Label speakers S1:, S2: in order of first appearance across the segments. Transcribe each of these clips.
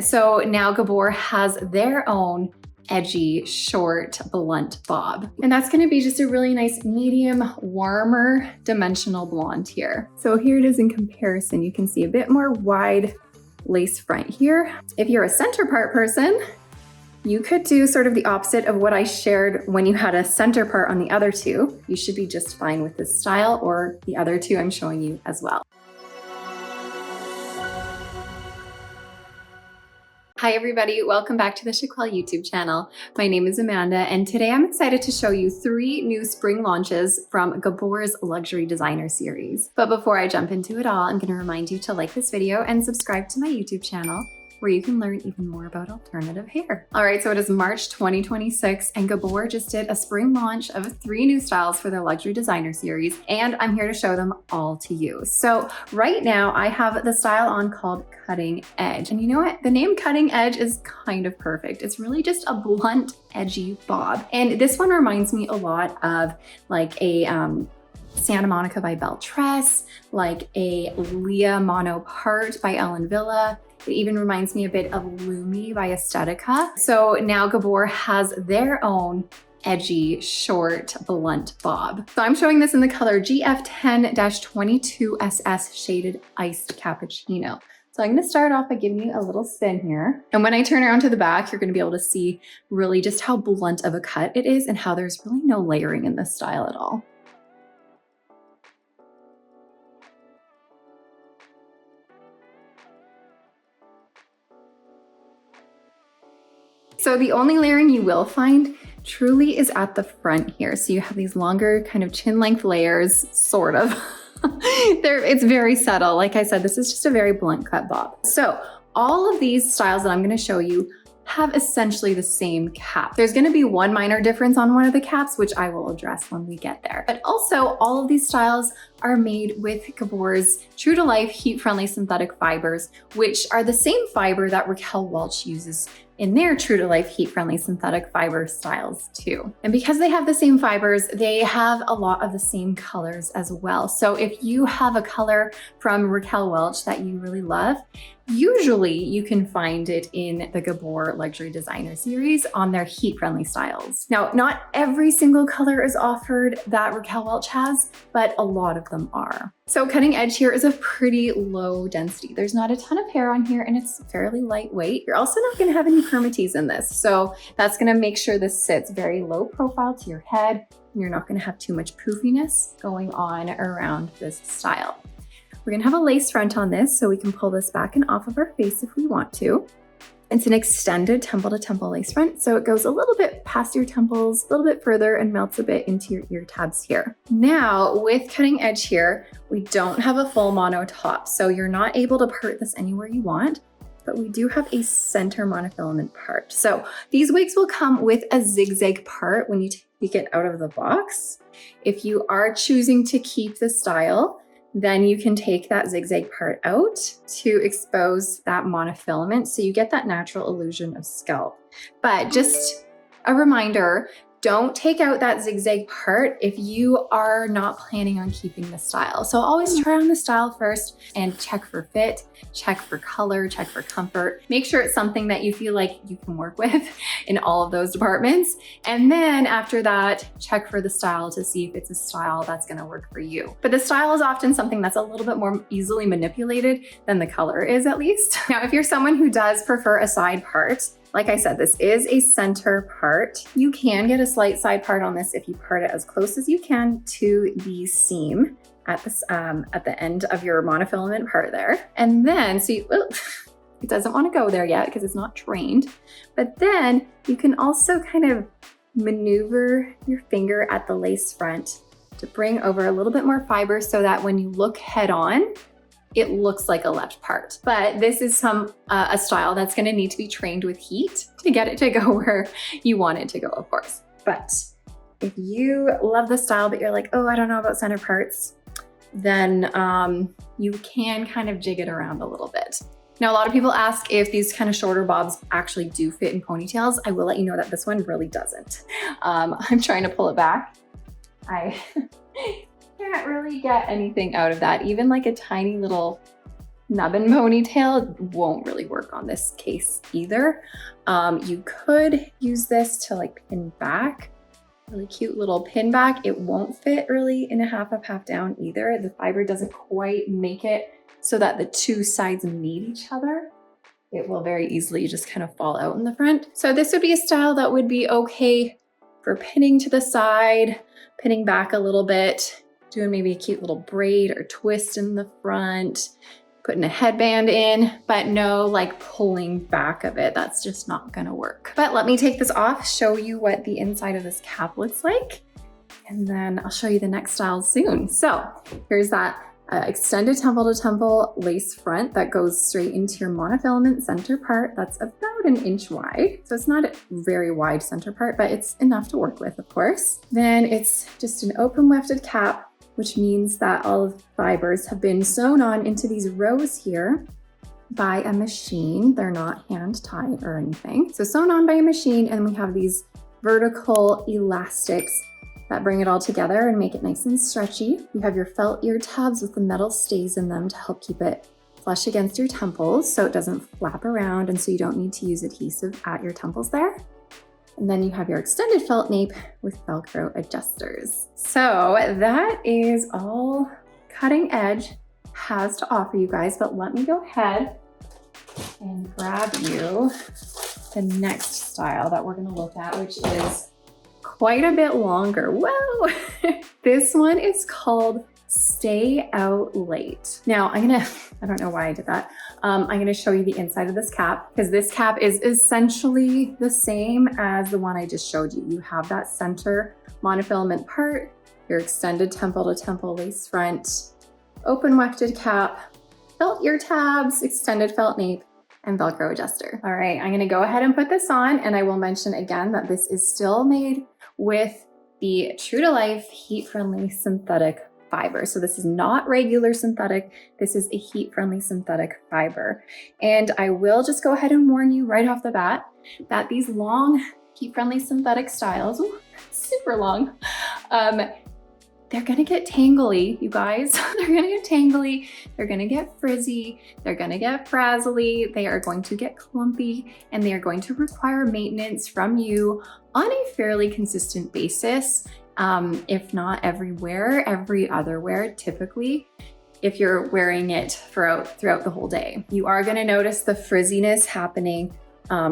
S1: So now Gabor has their own edgy, short, blunt bob. And that's gonna be just a really nice medium, warmer, dimensional blonde here. So here it is in comparison. You can see a bit more wide lace front here. If you're a center part person, you could do sort of the opposite of what I shared when you had a center part on the other two. You should be just fine with this style or the other two I'm showing you as well. Hi everybody, welcome back to the Chiquel YouTube channel. My name is Amanda and today I'm excited to show you 3 new spring launches from Gabor's luxury designer series. But before I jump into it all, I'm going to remind you to like this video and subscribe to my YouTube channel, where you can learn even more about alternative hair. All right, so it is March 2026 and Gabor just did a spring launch of 3 new styles for their luxury designer series, and I'm here to show them all to you. So right now I have the style on called Cutting Edge. And you know what? The name Cutting Edge is kind of perfect. It's really just a blunt, edgy bob. And this one reminds me a lot of like a Santa Monica by Beltress, like a Leah Mono Part by Ellen Villa. It even reminds me a bit of Lumi by Estetica. So now Gabor has their own edgy, short, blunt bob. So I'm showing this in the color GF10-22SS Shaded Iced Cappuccino. So I'm gonna start off by giving you a little spin here. And when I turn around to the back, you're gonna be able to see really just how blunt of a cut it is and how there's really no layering in this style at all. So the only layering you will find truly is at the front here. So you have these longer kind of chin length layers, sort of. It's very subtle. Like I said, this is just a very blunt cut bob. So all of these styles that I'm going to show you have essentially the same cap. There's going to be one minor difference on one of the caps, which I will address when we get there. But also all of these styles are made with Gabor's true to life heat-friendly synthetic fibers, which are the same fiber that Raquel Welch uses in their true to life heat-friendly synthetic fiber styles too. And because they have the same fibers, they have a lot of the same colors as well. So if you have a color from Raquel Welch that you really love, usually you can find it in the Gabor luxury designer series on their heat-friendly styles. Now, not every single color is offered that Raquel Welch has, but a lot of them are. So Cutting Edge here is a pretty low density. There's not a ton of hair on here and it's fairly lightweight. You're also not gonna have any permatease in this. So that's gonna make sure this sits very low profile to your head. And you're not gonna have too much poofiness going on around this style. We're gonna have a lace front on this so we can pull this back and off of our face if we want to. It's an extended temple to temple lace front, so it goes a little bit past your temples, a little bit further and melts a bit into your ear tabs here. Now with Cutting Edge here, we don't have a full mono top, so you're not able to part this anywhere you want, but we do have a center monofilament part. So these wigs will come with a zigzag part when you take it out of the box. If you are choosing to keep the style, then you can take that zigzag part out to expose that monofilament so you get that natural illusion of scalp. But just a reminder, don't take out that zigzag part if you are not planning on keeping the style. So always try on the style first and check for fit, check for color, check for comfort. Make sure it's something that you feel like you can work with in all of those departments. And then after that, check for the style to see if it's a style that's gonna work for you. But the style is often something that's a little bit more easily manipulated than the color is, at least. Now, if you're someone who does prefer a side part, like I said, this is a center part. You can get a slight side part on this if you part it as close as you can to the seam at the end of your monofilament part there. And then, so it doesn't want to go there yet because it's not trained. But then you can also kind of maneuver your finger at the lace front to bring over a little bit more fiber so that when you look head on, it looks like a left part. But this is a style that's gonna need to be trained with heat to get it to go where you want it to go, of course. But if you love the style, but you're like, oh, I don't know about center parts, then you can kind of jig it around a little bit. Now, a lot of people ask if these kind of shorter bobs actually do fit in ponytails. I will let you know that this one really doesn't. I'm trying to pull it back. I can't really get anything out of that. Even like a tiny little nubbin ponytail won't really work on this case either. You could use this to like pin back, really cute little pin back. It won't fit really in a half up, half down either. The fiber doesn't quite make it so that the two sides meet each other. It will very easily just kind of fall out in the front. So this would be a style that would be okay for pinning to the side, pinning back a little bit, doing maybe a cute little braid or twist in the front, putting a headband in, but no like pulling back of it. That's just not gonna work. But let me take this off, show you what the inside of this cap looks like, and then I'll show you the next style soon. So here's that extended temple to temple lace front that goes straight into your monofilament center part. That's about 1 inch wide. So it's not a very wide center part, but it's enough to work with, of course. Then it's just an open wefted cap, which means that all of the fibers have been sewn on into these rows here by a machine. They're not hand tied or anything. So sewn on by a machine, and we have these vertical elastics that bring it all together and make it nice and stretchy. You have your felt ear tabs with the metal stays in them to help keep it flush against your temples so it doesn't flap around, and so you don't need to use adhesive at your temples there. And then you have your extended felt nape with Velcro adjusters. So that is all Cutting Edge has to offer you guys, but let me go ahead and grab you the next style that we're gonna look at, which is quite a bit longer. Whoa! This one is called Stay Out Late. Now I don't know why I did that. I'm gonna show you the inside of this cap, because this cap is essentially the same as the one I just showed you. You have that center monofilament part, your extended temple to temple lace front, open wefted cap, felt ear tabs, extended felt nape, and Velcro adjuster. All right, I'm gonna go ahead and put this on, and I will mention again that this is still made with the true to life heat-friendly synthetic fiber. So this is not regular synthetic, this is a heat-friendly synthetic fiber. And I will just go ahead and warn you right off the bat that these long heat-friendly synthetic styles, ooh, super long, they're gonna get tangly, you guys. They're gonna get tangly, they're gonna get frizzy, they're gonna get frazzly, they are going to get clumpy, and they are going to require maintenance from you on a fairly consistent basis. If not everywhere, every other wear typically, if you're wearing it throughout the whole day. You are gonna notice the frizziness happening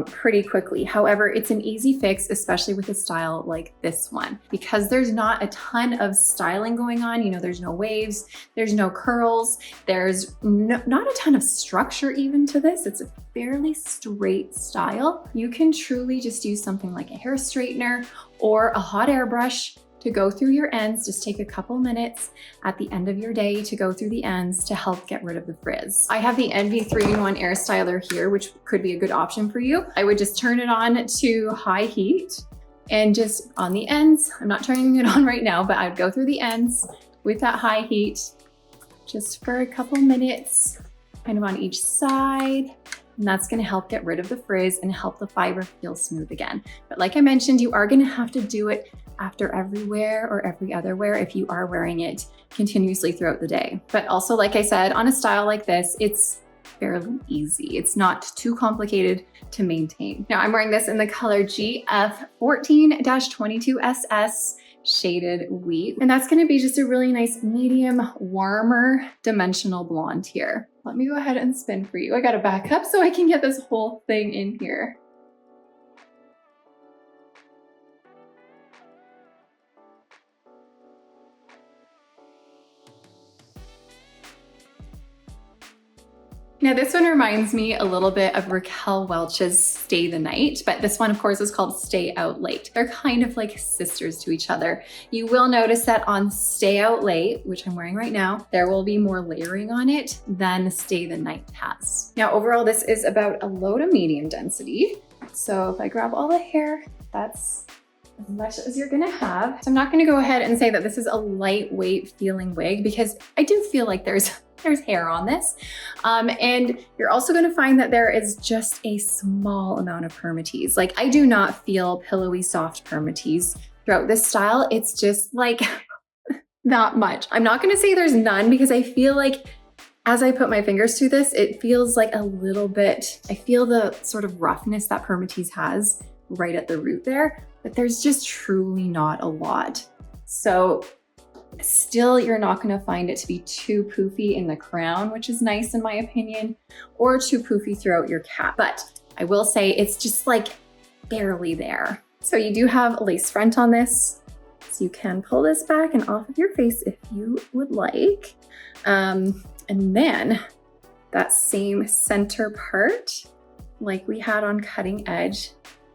S1: pretty quickly. However, it's an easy fix, especially with a style like this one, because there's not a ton of styling going on. You know, there's no waves, there's no curls, there's not a ton of structure even to this. It's a fairly straight style. You can truly just use something like a hair straightener or a hot air brush to go through your ends. Just take a couple minutes at the end of your day to go through the ends to help get rid of the frizz. I have the Envy 3-in-1 Air Styler here, which could be a good option for you. I would just turn it on to high heat and just on the ends, I'm not turning it on right now, but I'd go through the ends with that high heat just for a couple minutes, kind of on each side. And that's gonna help get rid of the frizz and help the fiber feel smooth again. But like I mentioned, you are gonna have to do it after every wear or every other wear if you are wearing it continuously throughout the day. But also, like I said, on a style like this, it's fairly easy. It's not too complicated to maintain. Now I'm wearing this in the color GF14-22SS shaded wheat. And that's gonna be just a really nice medium, warmer, dimensional blonde here. Let me go ahead and spin for you. I gotta back up so I can get this whole thing in here. Now this one reminds me a little bit of Raquel Welch's Stay the Night, but this one of course is called Stay Out Late. They're kind of like sisters to each other. You will notice that on Stay Out Late, which I'm wearing right now, there will be more layering on it than Stay the Night has. Now overall, this is about a low to medium density. So if I grab all the hair, that's as much as you're gonna have. So I'm not gonna go ahead and say that this is a lightweight feeling wig, because I do feel like there's hair on this. And you're also gonna find that there is just a small amount of permatease. Like I do not feel pillowy soft permatease throughout this style. It's just like not much. I'm not gonna say there's none, because I feel like As I put my fingers through this, it feels like a little bit, I feel the sort of roughness that permatease has right at the root there, but there's just truly not a lot. So still, you're not gonna find it to be too poofy in the crown, which is nice in my opinion, or too poofy throughout your cap. But I will say it's just like barely there. So you do have a lace front on this. So you can pull this back and off of your face if you would like. And then that same center part, like we had on cutting edge,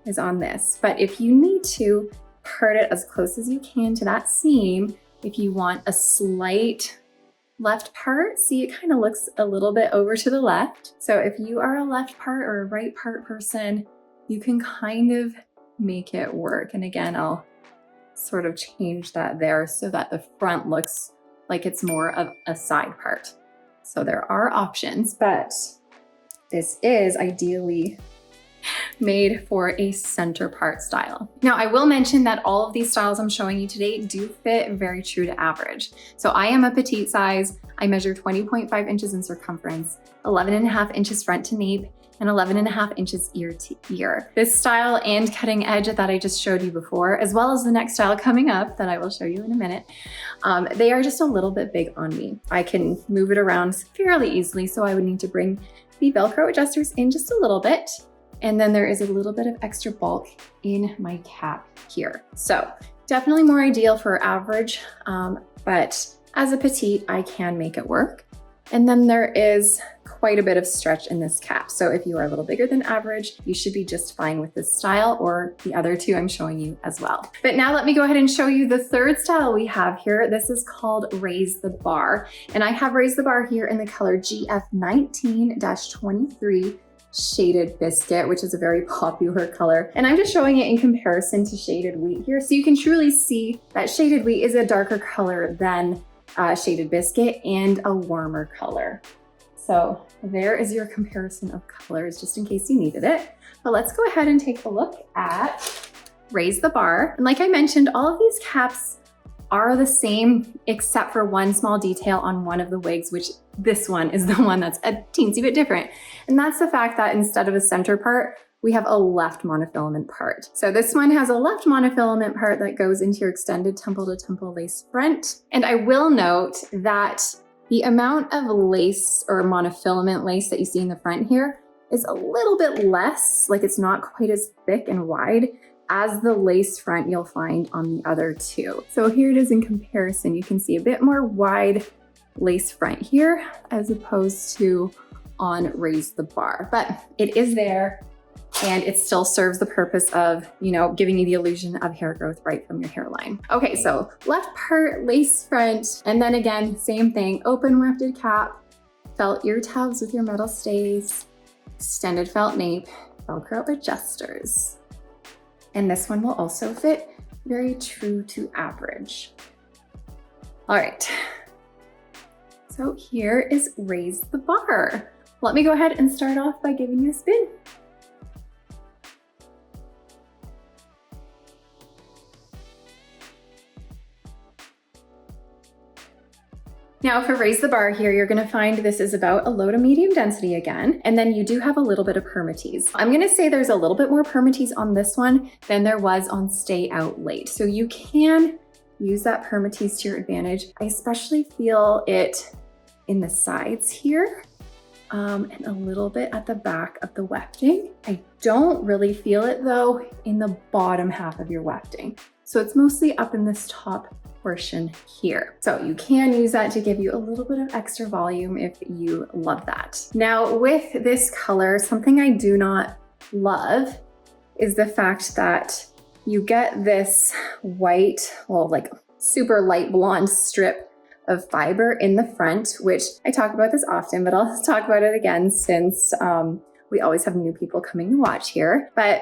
S1: is on this. But if you need to, part it as close as you can to that seam. If you want a slight left part, see, it kind of looks a little bit over to the left. So if you are a left part or a right part person, you can kind of make it work. And again, I'll sort of change that there so that the front looks like it's more of a side part. So there are options, but this is ideally made for a center part style. Now, I will mention that all of these styles I'm showing you today do fit very true to average. So I am a petite size. I measure 20.5 inches in circumference, 11.5 inches front to nape, and 11.5 inches ear to ear. This style and cutting edge that I just showed you before, as well as the next style coming up that I will show you in a minute, they are just a little bit big on me. I can move it around fairly easily, so I would need to bring the Velcro adjusters in just a little bit. And then there is a little bit of extra bulk in my cap here. So definitely more ideal for average, but as a petite, I can make it work. And then there is quite a bit of stretch in this cap. So if you are a little bigger than average, you should be just fine with this style or the other two I'm showing you as well. But now let me go ahead and show you the third style we have here. This is called Raise the Bar. And I have Raise the Bar here in the color GF19-23 Shaded Biscuit, which is a very popular color. And I'm just showing it in comparison to Shaded Wheat here. So you can truly see that Shaded Wheat is a darker color than Shaded Biscuit and a warmer color. So there is your comparison of colors, just in case you needed it. But let's go ahead and take a look at Raise the Bar. And like I mentioned, all of these caps are the same except for one small detail on one of the wigs, which this one is the one that's a teensy bit different. And that's the fact that instead of a center part, we have a left monofilament part. So this one has a left monofilament part that goes into your extended temple to temple lace front. And I will note that the amount of lace or monofilament lace that you see in the front here is a little bit less, like it's not quite as thick and wide as the lace front you'll find on the other two. So here it is in comparison. You can see a bit more wide lace front here as opposed to on Raise the Bar, but it is there and it still serves the purpose of, you know, giving you the illusion of hair growth right from your hairline. Okay, so left part, lace front, and then again, same thing, open wefted cap, felt ear tabs with your metal stays, extended felt nape, Velcro adjusters. And this one will also fit very true to average. All right, so here is Raise the Bar. Let me go ahead and start off by giving you a spin. Now for Raise the Bar here, you're gonna find this is about a low to medium density again, and then you do have a little bit of permatease. I'm gonna say there's a little bit more permatease on this one than there was on Stay Out Late. So you can use that permatease to your advantage. I especially feel it in the sides here, and a little bit at the back of the wefting. I don't really feel it though in the bottom half of your wefting. So it's mostly up in this top portion here. So you can use that to give you a little bit of extra volume if you love that. Now with this color, something I do not love is the fact that you get this white, well, like super light blonde strip of fiber in the front, which I talk about this often, but I'll talk about it again since we always have new people coming to watch here. But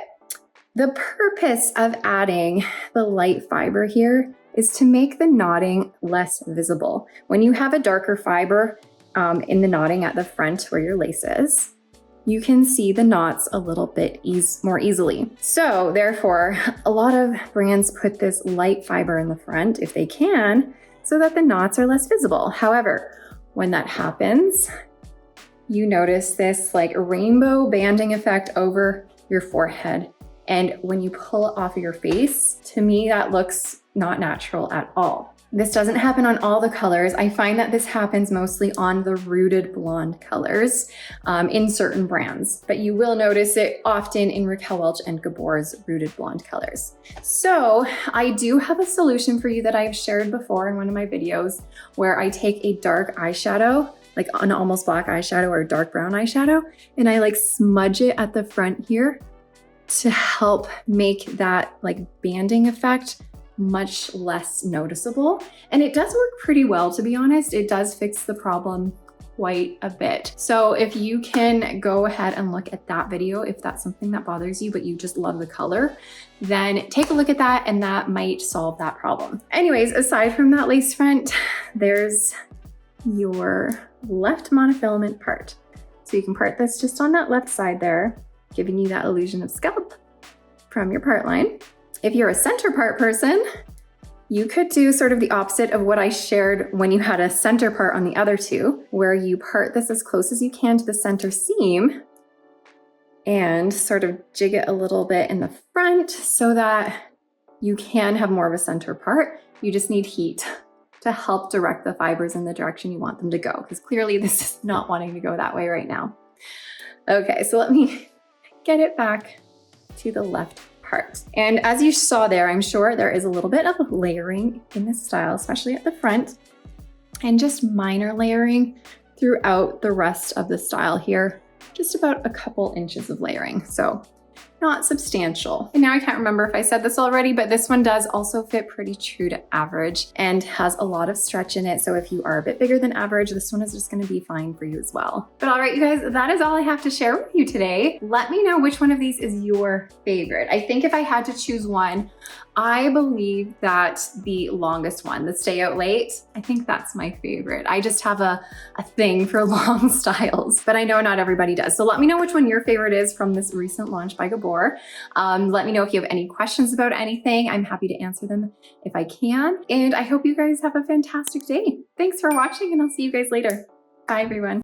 S1: the purpose of adding the light fiber here is to make the knotting less visible. When you have a darker fiber in the knotting at the front where your lace is, you can see the knots a little bit more easily. So therefore, a lot of brands put this light fiber in the front if they can, so that the knots are less visible. However, when that happens, you notice this like rainbow banding effect over your forehead. And when you pull it off of your face, to me, that looks not natural at all. This doesn't happen on all the colors. I find that this happens mostly on the rooted blonde colors in certain brands, but you will notice it often in Raquel Welch and Gabor's rooted blonde colors. So I do have a solution for you that I've shared before in one of my videos where I take a dark eyeshadow, like an almost black eyeshadow or a dark brown eyeshadow, and I like smudge it at the front here to help make that like banding effect much less noticeable. And it does work pretty well, to be honest. It does fix the problem quite a bit. So if you can go ahead and look at that video, if that's something that bothers you, but you just love the color, then take a look at that and that might solve that problem. Anyways, aside from that lace front, there's your left monofilament part. So you can part this just on that left side there, giving you that illusion of scalp from your part line. If you're a center part person, you could do sort of the opposite of what I shared when you had a center part on the other two, where you part this as close as you can to the center seam and sort of jig it a little bit in the front so that you can have more of a center part. You just need heat to help direct the fibers in the direction you want them to go, because clearly this is not wanting to go that way right now. Okay, so let me get it back to the left part. And as you saw there, I'm sure there is a little bit of layering in this style, especially at the front, and just minor layering throughout the rest of the style here, just about a couple inches of layering. So not substantial. And now I can't remember if I said this already, but this one does also fit pretty true to average and has a lot of stretch in it. So if you are a bit bigger than average, this one is just gonna be fine for you as well. But all right, you guys, that is all I have to share with you today. Let me know which one of these is your favorite. I think if I had to choose one, I believe that the longest one, the stay out late, I think that's my favorite. I just have a thing for long styles, but I know not everybody does. So let me know which one your favorite is from this recent launch by Gabor. Let me know if you have any questions about anything. I'm happy to answer them if I can. And I hope you guys have a fantastic day. Thanks for watching, and I'll see you guys later. Bye, everyone.